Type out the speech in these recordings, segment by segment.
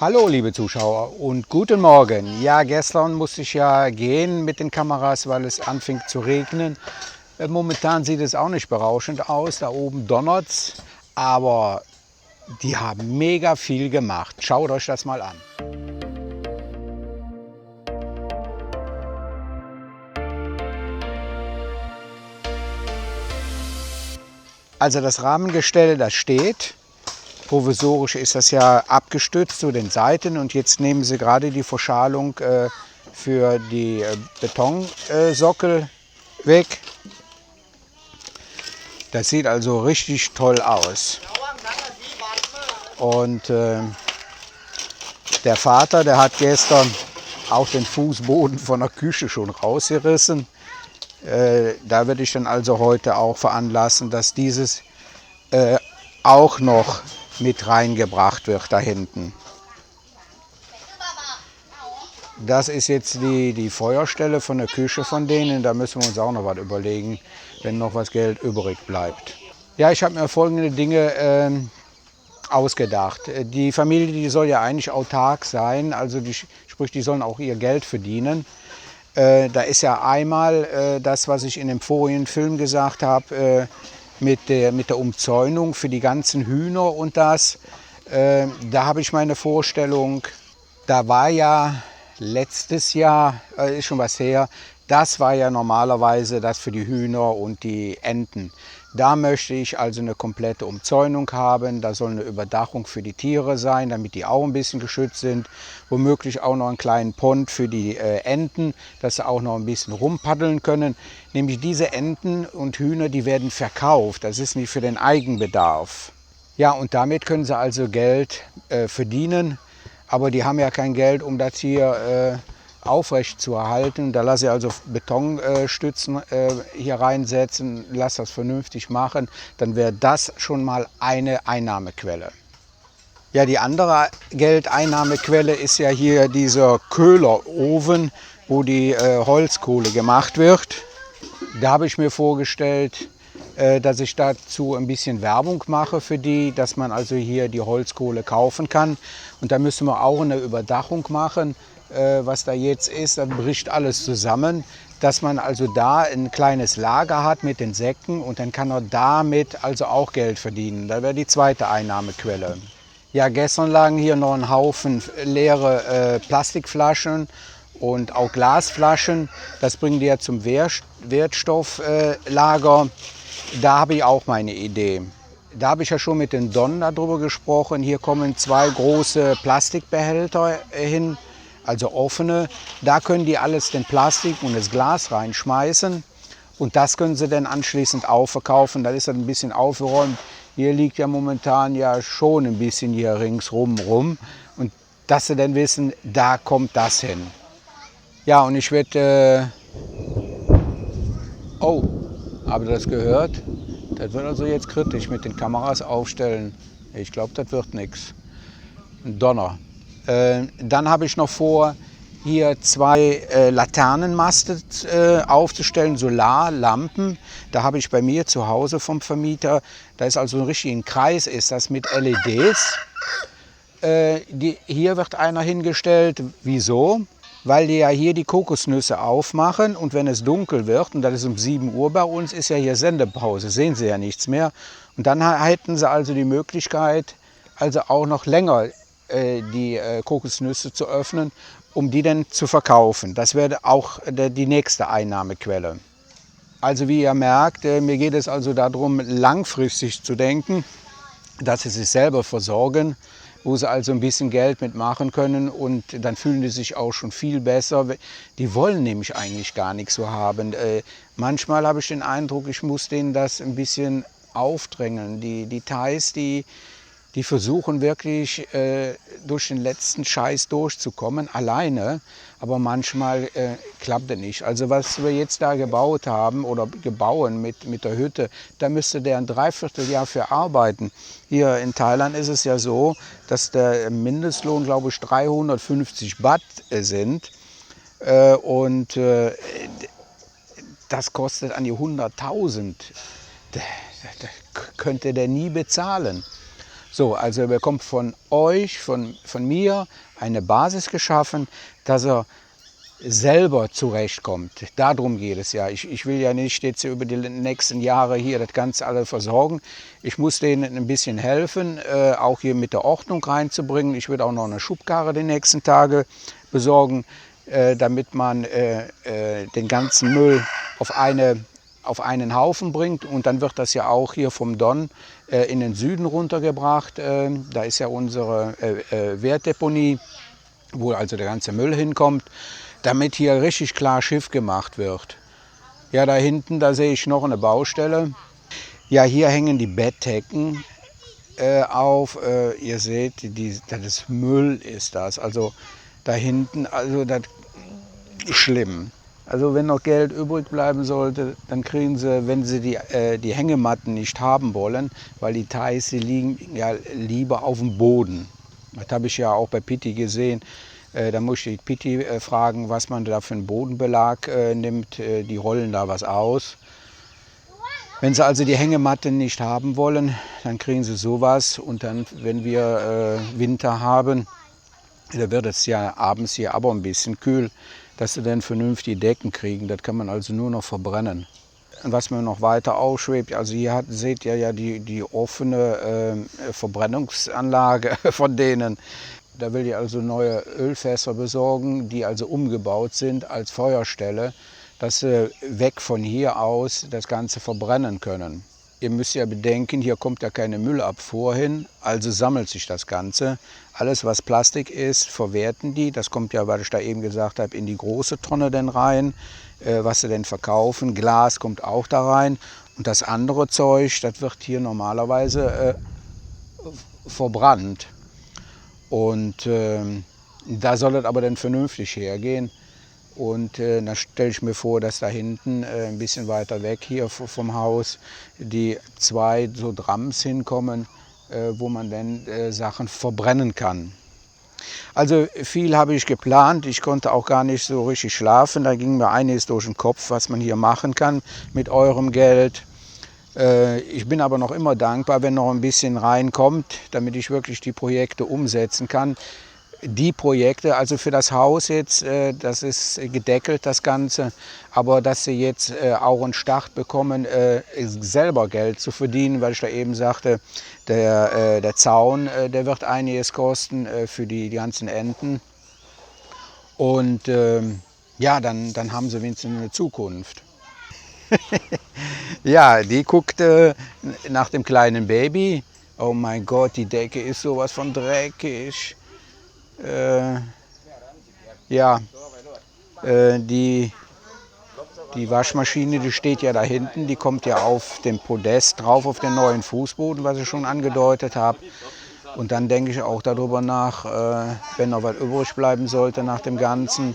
Hallo liebe Zuschauer und guten Morgen. Ja, gestern musste ich ja gehen mit den Kameras, weil es anfing zu regnen. Momentan sieht es auch nicht berauschend aus, da oben donnert's, aber die haben mega viel gemacht. Schaut euch das mal an. Also das Rahmengestell, das steht. Provisorisch ist das ja abgestützt zu den Seiten und jetzt nehmen sie gerade die Verschalung für die Betonsockel weg. Das sieht also richtig toll aus. Und der Vater, der hat gestern auch den Fußboden von der Küche schon rausgerissen. Da werde ich dann also heute auch veranlassen, dass dieses auch noch mit reingebracht wird da hinten. Das ist jetzt die Feuerstelle von der Küche von denen. Da müssen wir uns auch noch was überlegen, wenn noch was Geld übrig bleibt. Ja, ich habe mir folgende Dinge ausgedacht. Die Familie, die soll ja eigentlich autark sein, also sprich, die sollen auch ihr Geld verdienen. Da ist ja einmal das, was ich in dem vorigen Film gesagt habe, mit der Umzäunung für die ganzen Hühner und das. Da habe ich meine Vorstellung, da war ja letztes Jahr, ist schon was her, das war ja normalerweise das für die Hühner und die Enten. Da möchte ich also eine komplette Umzäunung haben, da soll eine Überdachung für die Tiere sein, damit die auch ein bisschen geschützt sind. Womöglich auch noch einen kleinen Pond für die Enten, dass sie auch noch ein bisschen rumpaddeln können. Nämlich diese Enten und Hühner, die werden verkauft, das ist nicht für den Eigenbedarf. Ja, und damit können sie also Geld verdienen, aber die haben ja kein Geld, um das hier aufrecht zu erhalten. Da lasse ich also Betonstützen hier reinsetzen, lasse das vernünftig machen, dann wäre das schon mal eine Einnahmequelle. Ja, die andere Geldeinnahmequelle ist ja hier dieser Köhlerofen, wo die Holzkohle gemacht wird. Da habe ich mir vorgestellt, dass ich dazu ein bisschen Werbung mache für die, dass man also hier die Holzkohle kaufen kann. Und da müssen wir auch eine Überdachung machen, was da jetzt ist, dann bricht alles zusammen, dass man also da ein kleines Lager hat mit den Säcken und dann kann er damit also auch Geld verdienen. Da wäre die zweite Einnahmequelle. Ja, gestern lagen hier noch ein Haufen leere Plastikflaschen und auch Glasflaschen. Das bringen die ja zum Wertstofflager. Da habe ich auch meine Idee. Da habe ich ja schon mit den Don darüber gesprochen. Hier kommen 2 große Plastikbehälter hin, also offene. Da können die alles den Plastik und das Glas reinschmeißen und das können sie dann anschließend auch verkaufen. Da ist dann ein bisschen aufgeräumt. Hier liegt ja momentan ja schon ein bisschen hier ringsrum rum und dass sie dann wissen, da kommt das hin. Ja, und ich werde... oh, habt ihr das gehört? Das wird also jetzt kritisch mit den Kameras aufstellen. Ich glaube, das wird nichts. Ein Donner. Dann habe ich noch vor, hier 2 Laternenmaste aufzustellen, Solarlampen. Da habe ich bei mir zu Hause vom Vermieter, da ist also ein richtiger Kreis, ist das mit LEDs. Hier wird einer hingestellt. Wieso? Weil die ja hier die Kokosnüsse aufmachen und wenn es dunkel wird, und das ist um 7 Uhr bei uns, ist ja hier Sendepause, sehen Sie ja nichts mehr. Und dann hätten Sie also die Möglichkeit, also auch noch länger die Kokosnüsse zu öffnen, um die dann zu verkaufen. Das wäre auch die nächste Einnahmequelle. Also wie ihr merkt, mir geht es also darum, langfristig zu denken, dass sie sich selber versorgen, wo sie also ein bisschen Geld mitmachen können und dann fühlen die sich auch schon viel besser. Die wollen nämlich eigentlich gar nichts so haben. Manchmal habe ich den Eindruck, ich muss denen das ein bisschen aufdrängeln. Die Thais, die versuchen wirklich durch den letzten Scheiß durchzukommen, alleine, aber manchmal klappt es nicht. Also was wir jetzt da gebaut haben oder gebauen mit der Hütte, da müsste der ein Dreivierteljahr für arbeiten. Hier in Thailand ist es ja so, dass der Mindestlohn, glaube ich, 350 Baht sind und das kostet an die 100.000. Das könnte der nie bezahlen. So, also er bekommt von euch, von mir eine Basis geschaffen, dass er selber zurechtkommt. Darum geht es ja. Ich will ja nicht jetzt über die nächsten Jahre hier das Ganze alle versorgen. Ich muss denen ein bisschen helfen, auch hier mit der Ordnung reinzubringen. Ich würde auch noch eine Schubkarre die nächsten Tage besorgen, damit man den ganzen Müll auf einen Haufen bringt. Und dann wird das ja auch hier vom Don in den Süden runtergebracht. Da ist ja unsere Wertdeponie, wo also der ganze Müll hinkommt, damit hier richtig klar Schiff gemacht wird. Ja, da hinten, da sehe ich noch eine Baustelle. Ja, hier hängen die Bettdecken auf. Ihr seht, das Müll ist das. Also da hinten, also das ist schlimm. Also wenn noch Geld übrig bleiben sollte, dann kriegen Sie, wenn Sie die Hängematten nicht haben wollen, weil die Thais, die liegen ja lieber auf dem Boden. Das habe ich ja auch bei Pitti gesehen. Da muss ich Pitti fragen, was man da für einen Bodenbelag nimmt. Die rollen da was aus. Wenn Sie also die Hängematte nicht haben wollen, dann kriegen Sie sowas. Und dann, wenn wir Winter haben, da wird es ja abends hier aber ein bisschen kühl, dass Sie dann vernünftige Decken kriegen. Das kann man also nur noch verbrennen. Und was mir noch weiter aufschwebt, also hier seht ihr ja die offene Verbrennungsanlage von denen. Da will ich also neue Ölfässer besorgen, die also umgebaut sind als Feuerstelle, dass sie weg von hier aus das Ganze verbrennen können. Ihr müsst ja bedenken, hier kommt ja keine Müllabfuhr hin, also sammelt sich das Ganze. Alles, was Plastik ist, verwerten die. Das kommt ja, weil ich da eben gesagt habe, in die große Tonne denn rein, was sie denn verkaufen. Glas kommt auch da rein. Und das andere Zeug, das wird hier normalerweise verbrannt. Und da soll es aber dann vernünftig hergehen. Und dann stelle ich mir vor, dass da hinten ein bisschen weiter weg hier vom Haus die 2 so Drams hinkommen, wo man dann Sachen verbrennen kann. Also viel habe ich geplant. Ich konnte auch gar nicht so richtig schlafen. Da ging mir einiges durch den Kopf, was man hier machen kann mit eurem Geld. Ich bin aber noch immer dankbar, wenn noch ein bisschen reinkommt, damit ich wirklich die Projekte umsetzen kann. Die Projekte, also für das Haus jetzt, das ist gedeckelt, das Ganze, aber dass sie jetzt auch einen Start bekommen, selber Geld zu verdienen, weil ich da eben sagte, der Zaun, der wird einiges kosten für die ganzen Enten. Und ja, dann haben sie wenigstens eine Zukunft. Ja, die guckte nach dem kleinen Baby. Oh mein Gott, die Decke ist sowas von dreckig. Ja, die Waschmaschine, die steht ja da hinten, die kommt ja auf dem Podest drauf, auf den neuen Fußboden, was ich schon angedeutet habe. Und dann denke ich auch darüber nach, wenn noch was übrig bleiben sollte nach dem Ganzen,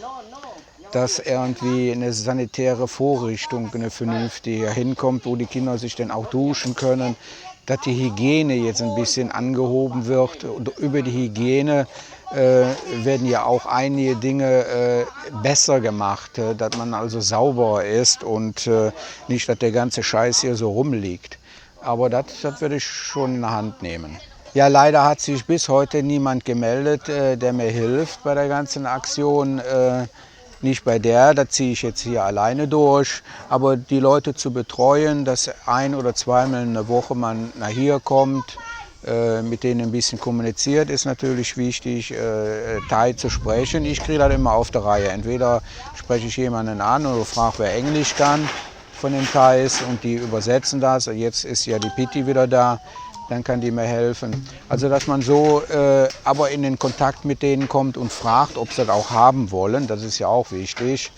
dass irgendwie eine sanitäre Vorrichtung, eine vernünftige hinkommt, wo die Kinder sich dann auch duschen können, dass die Hygiene jetzt ein bisschen angehoben wird. Und über die Hygiene werden ja auch einige Dinge besser gemacht, dass man also sauberer ist und nicht, dass der ganze Scheiß hier so rumliegt. Aber das würde ich schon in der Hand nehmen. Ja, leider hat sich bis heute niemand gemeldet, der mir hilft bei der ganzen Aktion. Nicht bei der, da ziehe ich jetzt hier alleine durch, aber die Leute zu betreuen, dass 1- oder zweimal in der Woche man nach hier kommt, mit denen ein bisschen kommuniziert, ist natürlich wichtig, Thai zu sprechen. Ich kriege das immer auf der Reihe. Entweder spreche ich jemanden an oder frage, wer Englisch kann von den Thais und die übersetzen das. Jetzt ist ja die Pitti wieder da. Dann kann die mir helfen. Also dass man so aber in den Kontakt mit denen kommt und fragt, ob sie das auch haben wollen, das ist ja auch wichtig.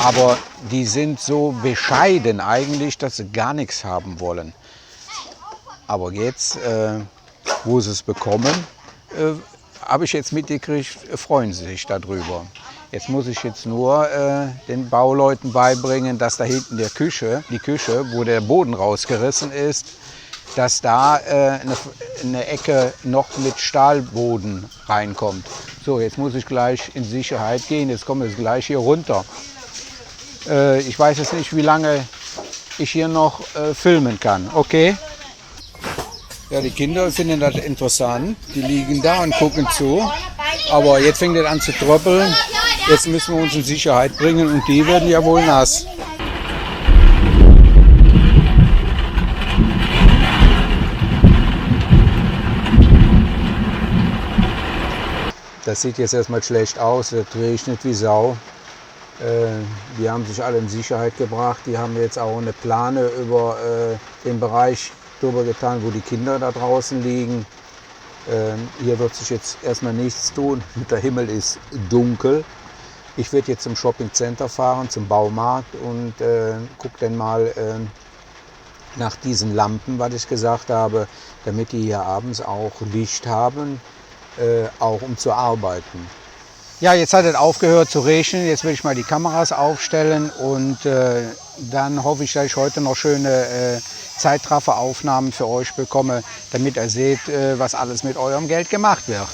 Aber die sind so bescheiden eigentlich, dass sie gar nichts haben wollen. Aber jetzt, wo sie es bekommen, habe ich jetzt mitgekriegt, freuen sie sich darüber. Jetzt muss ich jetzt nur den Bauleuten beibringen, dass da hinten die Küche, wo der Boden rausgerissen ist, dass da eine Ecke noch mit Stahlboden reinkommt. So, jetzt muss ich gleich in Sicherheit gehen. Jetzt komme ich gleich hier runter. Ich weiß jetzt nicht, wie lange ich hier noch filmen kann. Okay? Ja, die Kinder finden das interessant. Die liegen da und gucken zu. Aber jetzt fängt es an zu tröppeln. Jetzt müssen wir uns in Sicherheit bringen und die werden ja wohl nass. Das sieht jetzt erstmal schlecht aus, es regnet wie Sau. Die haben sich alle in Sicherheit gebracht. Die haben jetzt auch eine Plane über den Bereich drüber getan, wo die Kinder da draußen liegen. Hier wird sich jetzt erstmal nichts tun. Der Himmel ist dunkel. Ich werde jetzt zum Shopping Center fahren, zum Baumarkt und gucke dann mal nach diesen Lampen, was ich gesagt habe, damit die hier abends auch Licht haben, auch um zu arbeiten. Ja, jetzt hat es aufgehört zu regnen. Jetzt will ich mal die Kameras aufstellen und dann hoffe ich, dass ich heute noch schöne Zeitrafferaufnahmen für euch bekomme, damit ihr seht, was alles mit eurem Geld gemacht wird.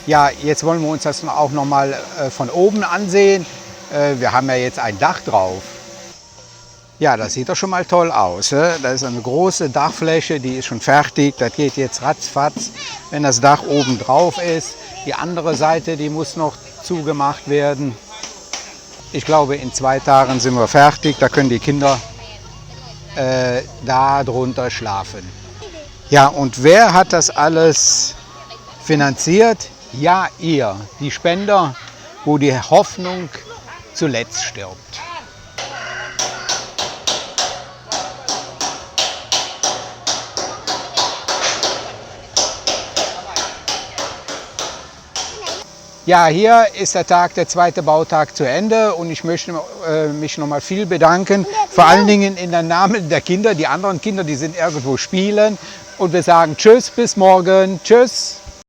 Ja, jetzt wollen wir uns das auch noch mal von oben ansehen. Wir haben ja jetzt ein Dach drauf. Ja, das sieht doch schon mal toll aus. Da ist eine große Dachfläche, die ist schon fertig. Das geht jetzt ratzfatz, wenn das Dach oben drauf ist. Die andere Seite, die muss noch zugemacht werden. Ich glaube, in 2 Tagen sind wir fertig. Da können die Kinder da drunter schlafen. Ja, und wer hat das alles finanziert? Ja, ihr, die Spender, wo die Hoffnung zuletzt stirbt. Ja, hier ist der Tag, der zweite Bautag zu Ende und ich möchte mich noch mal viel bedanken, vor allen Dingen in den Namen der Kinder. Die anderen Kinder, die sind irgendwo spielen und wir sagen Tschüss, bis morgen, Tschüss.